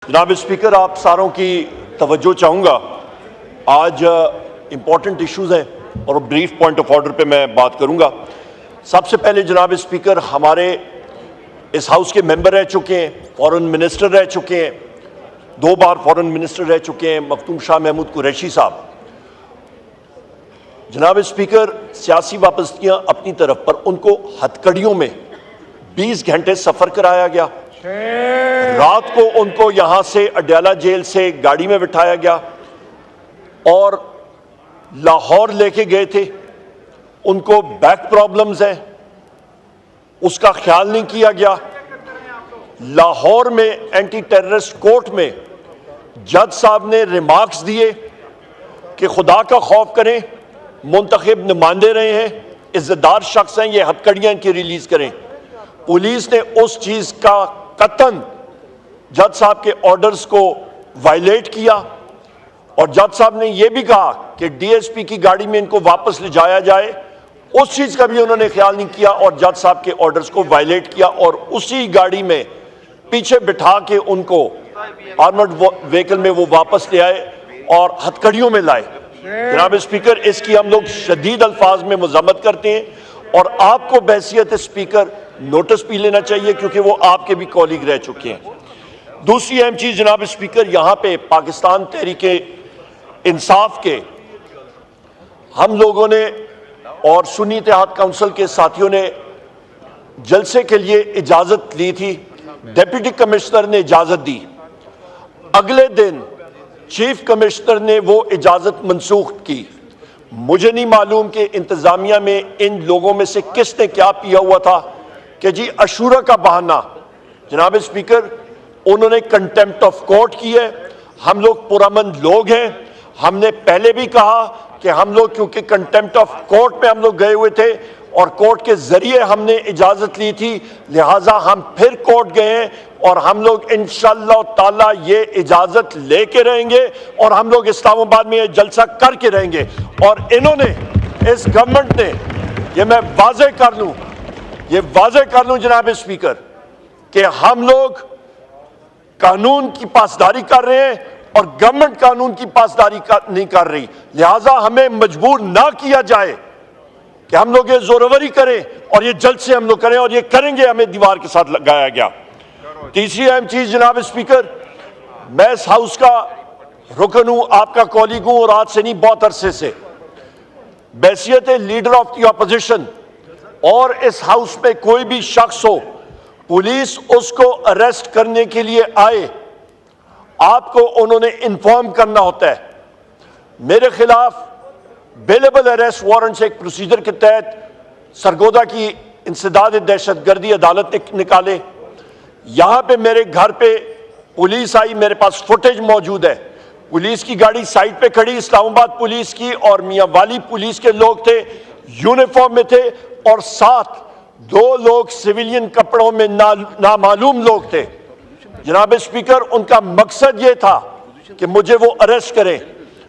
जनाब स्पीकर, आप सारों की तवज्जो चाहूँगा। आज इम्पॉर्टेंट इश्यूज़ हैं और ब्रीफ पॉइंट ऑफ ऑर्डर पे मैं बात करूँगा। सबसे पहले जनाब स्पीकर, हमारे इस हाउस के मेंबर रह चुके हैं, फॉरेन मिनिस्टर रह चुके हैं, 2 बार फॉरेन मिनिस्टर रह चुके हैं, मखदूम शाह महमूद कुरैशी साहब। जनाब स्पीकर, सियासी वापसियाँ अपनी तरफ, पर उनको हथकड़ियों में 20 घंटे सफ़र कराया गया। रात को उनको यहां से अडयाला जेल से गाड़ी में बिठाया गया और लाहौर लेके गए थे। उनको बैक प्रॉब्लम्स हैं, उसका ख्याल नहीं किया गया। लाहौर में एंटी टेररिस्ट कोर्ट में जज साहब ने रिमार्क्स दिए कि खुदा का खौफ करें, मुंतखब नुमाइंदे रहे हैं, इज्जतदार शख्स हैं, ये हथकड़ियां इनकी रिलीज करें। पुलिस ने उस चीज का कतन जज साहब के ऑर्डर्स को वायलेट किया और जज साहब ने यह भी कहा कि डीएसपी की गाड़ी में इनको वापस ले जाया जाए। उस चीज का भी उन्होंने ख्याल नहीं किया और जज साहब के ऑर्डर्स को वायलेट किया और उसी गाड़ी में पीछे बिठा के उनको आर्मर्ड व्हीकल में वो वापस ले आए और हथकड़ियों में लाए। जनाब स्पीकर, इसकी हम लोग शदीद अल्फाज में मजम्मत करते हैं और आपको बहसियत स्पीकर नोटिस भी लेना चाहिए क्योंकि वो आपके भी कॉलीग रह चुके हैं। दूसरी अहम चीज जनाब स्पीकर, यहां पे पाकिस्तान तहरीके इंसाफ के हम लोगों ने और सुन्नी इत्तेहाद काउंसिल के साथियों ने जलसे के लिए इजाजत ली थी। डिप्टी कमिश्नर ने इजाजत दी, अगले दिन चीफ कमिश्नर ने वो इजाजत मनसूख की। मुझे नहीं मालूम कि इंतजामिया में इन लोगों में से किसने क्या पिया हुआ था कि जी अशूरा का बहाना। जनाब स्पीकर, उन्होंने कंटेम्प्ट ऑफ कोर्ट की है। हम लोग पुरअमन लोग हैं। हमने पहले भी कहा कि हम लोग क्योंकि कंटेम्प्ट ऑफ कोर्ट में हम लोग गए हुए थे और कोर्ट के जरिए हमने इजाजत ली थी, लिहाजा हम फिर कोर्ट गए हैं और हम लोग इंशाअल्लाह ताला ये इजाजत लेके रहेंगे और हम लोग इस्लामाबाद में ये जलसा करके रहेंगे। और इन्होंने, इस गवर्नमेंट ने, ये मैं वाज़ेह कर लूं जनाब स्पीकर कि हम लोग कानून की पासदारी कर रहे हैं और गवर्नमेंट कानून की पासदारी नहीं कर रही। लिहाजा हमें मजबूर ना किया जाए कि हम लोग ये जोरवरी करें और ये जल्द से हम लोग करें और ये करेंगे, हमें दीवार के साथ लगाया गया। तीसरी अहम चीज जनाब स्पीकर, मैं इस हाउस का रुकन हूं, आपका कॉलीग हूं और आज से नहीं बहुत अरसे से बैसियत लीडर ऑफ द ऑपोजिशन और इस हाउस में कोई भी शख्स हो, पुलिस उसको अरेस्ट करने के लिए आए, आपको उन्होंने इन्फॉर्म करना होता है। मेरे खिलाफ बेलेबल अरेस्ट वारंट से एक प्रोसीजर के तहत सरगोदा की इंसदाद दहशतगर्दी अदालत ने निकाले। यहां पे मेरे घर पे पुलिस आई, मेरे पास फुटेज मौजूद है। पुलिस की गाड़ी साइड पे खड़ी, इस्लामाबाद पुलिस की और मियां वाली पुलिस के लोग थे, यूनिफॉर्म में थे और साथ 2 लोग सिविलियन कपड़ों में नामालूम लोग थे। जनाब स्पीकर, उनका मकसद ये था कि मुझे वो अरेस्ट करें।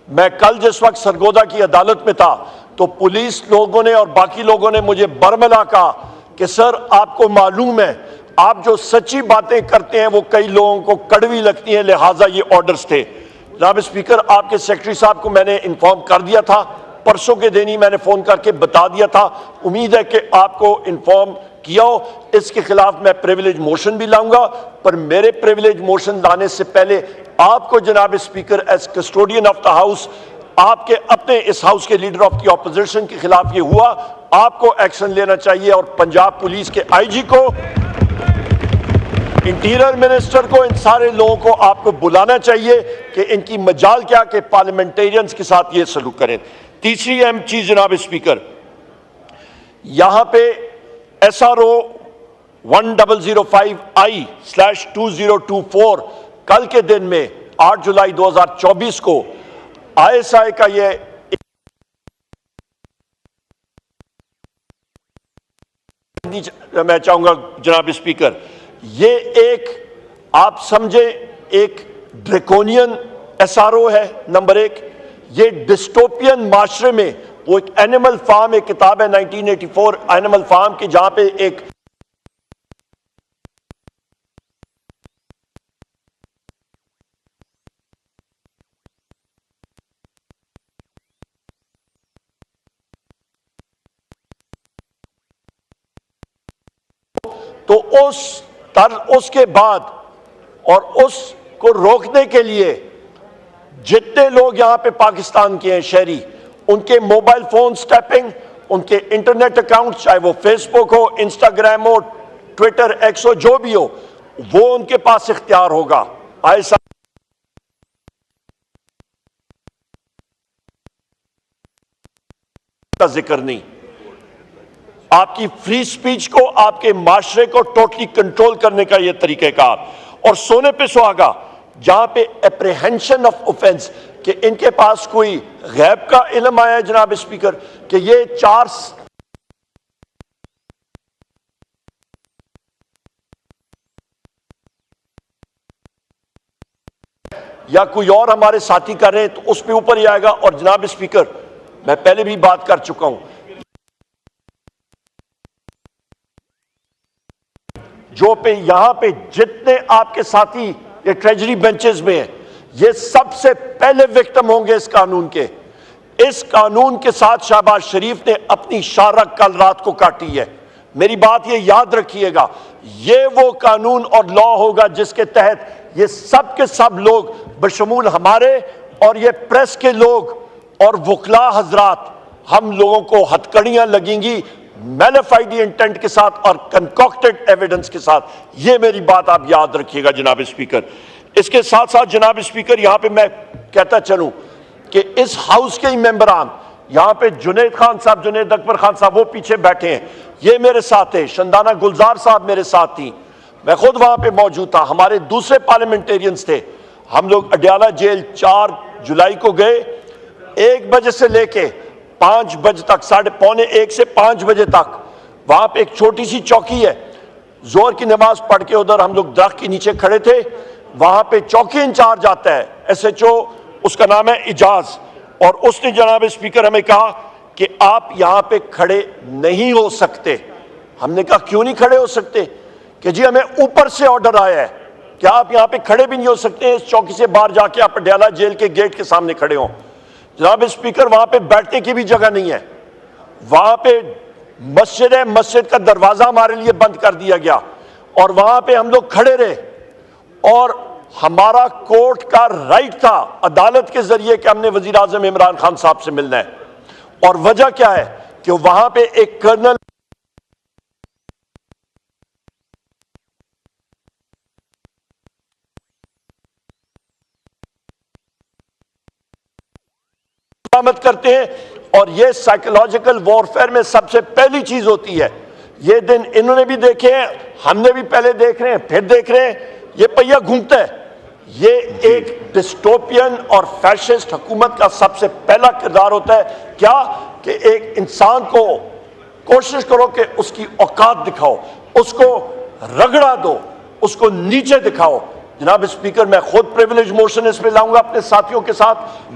मैं कल जिस वक्त सरगोदा की अदालत में था तो पुलिस लोगों ने और बाकी लोगों ने मुझे बरमला कहा कि सर, आपको मालूम है आप जो सच्ची बातें करते हैं वो कई लोगों को कड़वी लगती हैं, लिहाजा ये ऑर्डर्स थे। जनाब स्पीकर, आपके सेक्रेटरी साहब को मैंने इन्फॉर्म कर दिया था, परसों के दिन ही मैंने फोन करके बता दिया था। उम्मीद है कि आपको इन्फॉर्म किया हो। इसके खिलाफ मैं प्रिविलेज मोशन भी लाऊंगा, पर मेरे प्रिविलेज मोशन लाने से पहले आपको जनाब speaker as custodian of the house, आपके अपने इस हाउस के लीडर ऑफ द ऑपोजिशन के खिलाफ ये हुआ, आपको एक्शन लेना चाहिए और पंजाब पुलिस के आईजी को, इंटीरियर मिनिस्टर को, इन सारे लोगों को आपको बुलाना चाहिए कि इनकी मजाल क्या कि पार्लियामेंटेरियंस के साथ ये सलूक करें। तीसरी अहम चीज जनाब स्पीकर, यहां पे SRO 1005I/2024 कल के दिन में 8 जुलाई 2024 को ISI का ये मैं चाहूंगा जनाब स्पीकर, ये एक आप समझे एक ड्रैकोनियन SRO है। नंबर 1, ये डिस्टोपियन माशरे में, वो एक एनिमल फार्म, एक किताब है 1984 एनिमल फार्म की, जहां पे एक तो उसके बाद और उसको रोकने के लिए जितने लोग यहां पे पाकिस्तान के हैं शहरी, उनके मोबाइल फोन टैपिंग, उनके इंटरनेट अकाउंट, चाहे वो फेसबुक हो, इंस्टाग्राम हो, ट्विटर, एक्स हो, जो भी हो, वो उनके पास इख्तियार होगा। ऐसा का जिक्र नहीं। आपकी फ्री स्पीच को, आपके माशरे को टोटली कंट्रोल करने का यह तरीकेकार, और सोने पे सुहागा जहां पे एप्रीहेंशन ऑफ ऑफेंस कि इनके पास कोई गैब का इल्म आया है जनाब स्पीकर कि ये 4 या कोई और हमारे साथी कर रहे हैं तो उस पे ऊपर ही आएगा। और जनाब स्पीकर, मैं पहले भी बात कर चुका हूं, जो पे यहां पे जितने आपके साथी ये ट्रेजरी बेंचेस में हैं, ये सबसे पहले विक्टिम होंगे इस कानून के। इस कानून के साथ शहबाज शरीफ ने अपनी शारक कल रात को काटी है। मेरी बात ये याद रखिएगा, ये वो कानून और लॉ होगा जिसके तहत ये सब के सब लोग बशमूल हमारे और ये प्रेस के लोग और वकला हजरात, हम लोगों को हथकड़ियां लगेंगी मैलिफाइड इंटेंट के साथ और कंकॉक्टेड एविडेंस के साथ। ये मेरी बात आप याद रखिएगा जनाब स्पीकर। इसके साथ साथ जनाब स्पीकर, यहां पे मैं कहता चलूं कि इस हाउस के ही मेंबरान, यहां पे जुनेद खान साहब, जुनेद अकबर खान साहब, वो पीछे बैठे हैं, ये मेरे साथ है, शंदाना गुलजार साहब मेरे साथ थी, मैं खुद वहां पे मौजूद था, हमारे दूसरे पार्लियामेंटेरियंस थे। हम लोग अडयाला जेल 4 जुलाई को गए, 1 बजे से लेके 5 बजे तक, 1:45 से 5 बजे तक वहां पे एक छोटी सी चौकी है। जोर की नमाज पढ़ के उधर हम लोग दरख्त के नीचे खड़े थे। वहां पे चौकी इंचार्ज आता है, SHO, उसका नाम है इजाज, और उसने जनाब स्पीकर हमें कहा कि आप यहां पे खड़े नहीं हो सकते। हमने कहा क्यों नहीं खड़े हो सकते? कि जी हमें ऊपर से ऑर्डर आया है कि आप यहां पे खड़े भी नहीं हो सकते, इस चौकी से बाहर जाके आप अडयाला जेल के गेट के सामने खड़े हो। जनाब स्पीकर, वहां पे बैठने की भी जगह नहीं है। वहां पे मस्जिद है, मस्जिद का दरवाजा हमारे लिए बंद कर दिया गया और वहां पे हम लोग खड़े रहे। और हमारा कोर्ट का राइट था अदालत के जरिए कि हमने वजीर आजम इमरान खान साहब से मिलना है। और वजह क्या है कि वहां पे एक कर्नल करते हैं और ये साइकोलॉजिकल वॉरफेयर में सबसे पहली चीज होती है। ये दिन इन्होंने भी देखे हैं, हमने भी पहले देख रहे हैं, फिर देख रहे हैं, ये पहिया घूमता है। ये एक डिस्टोपियन और फैशिस्ट हुकूमत का सबसे पहला किरदार होता है क्या कि एक इंसान को कोशिश करो कि उसकी औकात दिखाओ, उसको रगड़ा दो, उसको नीचे दिखाओ। जनाब स्पीकर, मैं खुद प्रिविलेज मोशन इस पे लाऊंगा अपने साथियों के साथ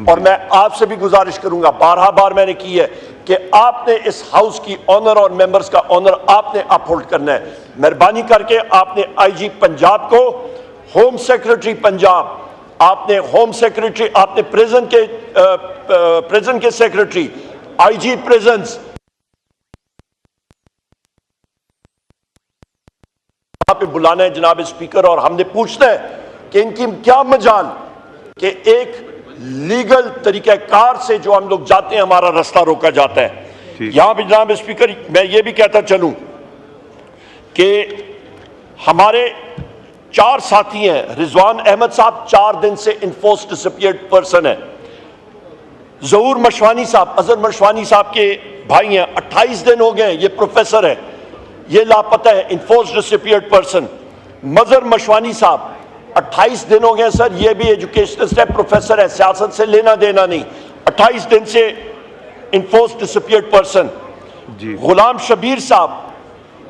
और मैं आपसे भी गुजारिश करूंगा, बार मैंने की है कि आपने इस हाउस की ऑनर और मेंबर्स का ऑनर आपने अपहोल्ड करना है। मेहरबानी करके आपने IG पंजाब को, होम सेक्रेटरी पंजाब, आपने होम सेक्रेटरी, आपने प्रिजन के सेक्रेटरी, IG प्रिजन्स पे बुलाना है जनाब स्पीकर। और हमने पूछना है कि इनकी क्या मजाल कि एक लीगल तरीकेकार से जो हम लोग जाते हैं हमारा रास्ता रोका जाता है। यहां पे जनाब स्पीकर, मैं ये भी कहता चलूं कि हमारे 4 साथी हैं। रिजवान अहमद साहब 4 दिन से इन्फोर्स डिसअपीयर्ड पर्सन है। जहूर मशवानी साहब, अजहर मशवानी साहब के भाई हैं, 28 दिन हो गए, ये प्रोफेसर है, ये लापता है, इन्फोर्स डिसअपीयर्ड पर्सन। मजहर मशवानी साहब 28 दिन हो गए सर, ये भी एजुकेशनिस्ट है, प्रोफेसर है, सियासत से लेना देना नहीं, 28 दिन से इन्फोर्स डिसअपीयर्ड पर्सन। गुलाम शबीर साहब,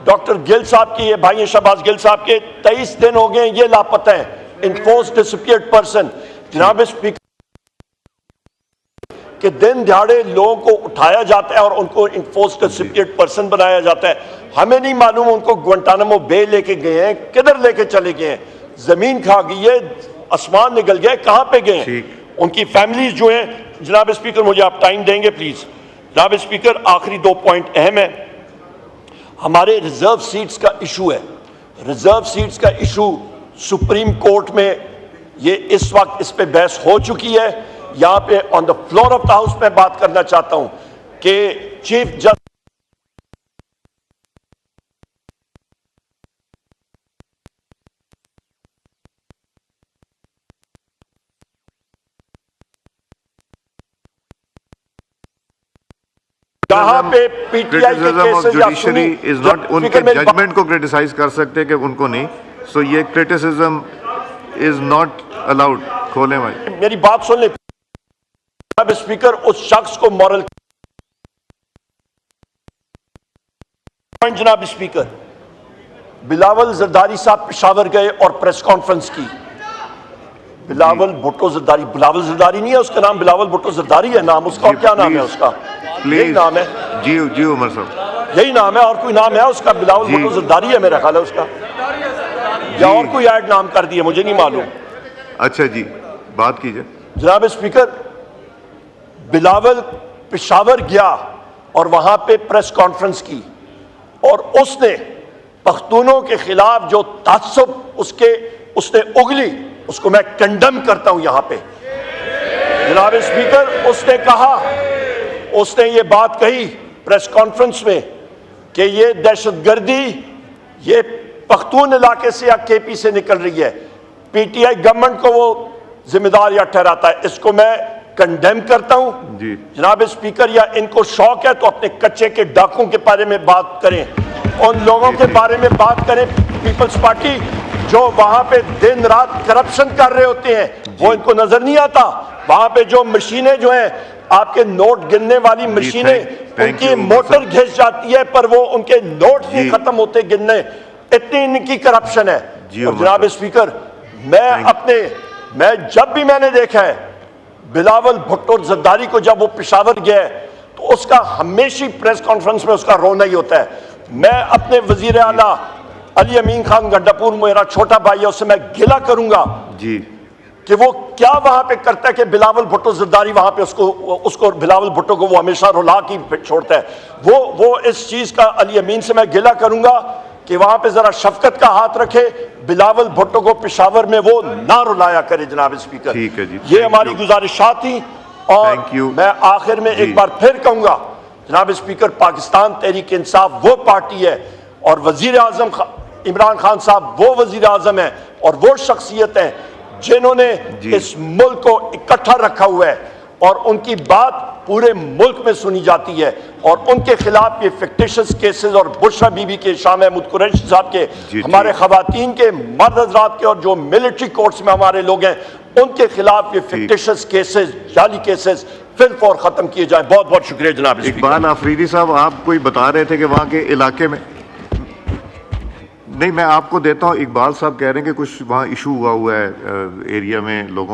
डॉक्टर गिल साहब के ये भाई शहबाज गिल साहब के 23 दिन हो गए, ये लापता है, इन्फोर्स डिसअपीयर्ड पर्सन। जनाब स्पीकर, कि दिन दिहाड़े लोगों को उठाया जाता है और उनको इन्फोर्स डिसअपीयर्ड पर्सन बनाया जाता है। हमें नहीं मालूम उनको ग्वांटानामो बे लेके गए हैं, किधर लेके चले गए हैं, जमीन खा गई है, आसमान निकल गया, कहां पे गए, उनकी फैमिलीज जो हैं। जनाब स्पीकर, मुझे आप टाइम देंगे प्लीज। जनाब स्पीकर, आखिरी 2 पॉइंट अहम है। हमारे रिजर्व सीट्स का इशू है। रिजर्व सीट्स का इशू सुप्रीम कोर्ट में ये इस वक्त इस पे बहस हो चुकी है। यहां पे on the floor of the house में बात करना चाहता हूं कि चीफ जस्टिस जहां पे पीटीआई के केसेस जुडिशरी इज नॉट उनके जजमेंट को क्रिटिसाइज कर सकते कि उनको नहीं, सो ये क्रिटिसिज्म इज नॉट अलाउड। खोले भाई मेरी बात सुन ले जनाब स्पीकर, उस शख्स को मॉरल पॉइंट जनाब स्पीकर, बिलावल जरदारी साहब पेशावर गए और प्रेस कॉन्फ्रेंस की। बिलावल भुट्टो जरदारी, बिलावल जरदारी नहीं है उसका नाम, बिलावल भुट्टो जरदारी है नाम उसका। और क्या नाम है उसका? यही नाम है जी जी उमर साहब, यही नाम है और कोई नाम है उसका? बिलावल भुट्टो जरदारी है मेरा ख्याल है उसका, या और कोई ऐड नाम कर दिया मुझे नहीं मालूम। अच्छा जी, बात कीजिए जनाब स्पीकर। बिलावल पेशावर गया और वहां पे प्रेस कॉन्फ्रेंस की और उसने पख्तूनों के खिलाफ जो ताज्जुब उसने उगली, उसको मैं कंडेम करता हूं यहां पे। जनाब स्पीकर, उसने ये बात कही प्रेस कॉन्फ्रेंस में कि ये दहशतगर्दी ये पख्तून इलाके से या केपी से निकल रही है, पीटीआई गवर्नमेंट को वो जिम्मेदार या ठहराता है। इसको मैं कंडेम करता हूं जी। जनाब स्पीकर, या इनको शौक है तो अपने कच्चे के डाकुओं के बारे में बात करें, उन लोगों के बारे में बात करें पीपल्स पार्टी जो वहां पे दिन रात करप्शन कर रहे होते हैं, वो इनको नजर नहीं आता। वहां पे जो मशीनें जो हैं आपके नोट गिनने वाली मशीनें, उनकी मोटर घिस जाती है पर वो उनके नोट नहीं खत्म होते गिनने, इतनी इनकी करप्शन है। और जनाब स्पीकर, मैं जब भी मैंने देखा है बिलावल भुट्टो जरदारी को, जब वो पेशावर गया है तो उसका हमेशा प्रेस कॉन्फ्रेंस में उसका रोना ही होता है। मैं अपने वजीर आला अली अमीन खान गंडापुर, मेरा छोटा भाई है, उससे मैं गिला करूंगा जी कि वो क्या वहां पे करता है कि बिलावल भुट्टो जरदारी वहां पे उसको बिलावल भुट्टो को वो हमेशा रुला के छोड़ता है। वो इस चीज का अली अमीन से मैं गिला करूंगा कि वहां पे जरा शफकत का हाथ रखे, बिलावल भुट्टो को पेशावर में वो ना रुलाया करे। जनाब स्पीकर, ठीक है जी, ये हमारी गुजारिशात थी। और मैं आखिर में एक बार फिर कहूंगा जनाब स्पीकर, पाकिस्तान तहरीक इंसाफ वो पार्टी है और वजीर आजम इमरान खान साहब वो वजीर आजम है और वो शख्सियत है जिन्होंने इस मुल्क को इकट्ठा रखा हुआ है और उनकी बात पूरे मुल्क में सुनी जाती है। और उनके खिलाफ ये फिक्टिशियस केसेस और बुशरा बीबी के, शाह महमूद कुरैशी साहब के, हमारे खवातीन के, मर्द हजरात के और जो मिलिट्री कोर्ट्स में हमारे लोग हैं, उनके खिलाफ ये फिक्टिशियस केसेस, जाली केसेस फिर और खत्म किए जाए। बहुत बहुत शुक्रिया जनाब। इकबाल आफरीदी साहब, आप कोई बता रहे थे कि वहाँ के इलाके में, नहीं मैं आपको देता हूँ, इकबाल साहब कह रहे हैं कि कुछ वहाँ इशू हुआ है एरिया में लोगों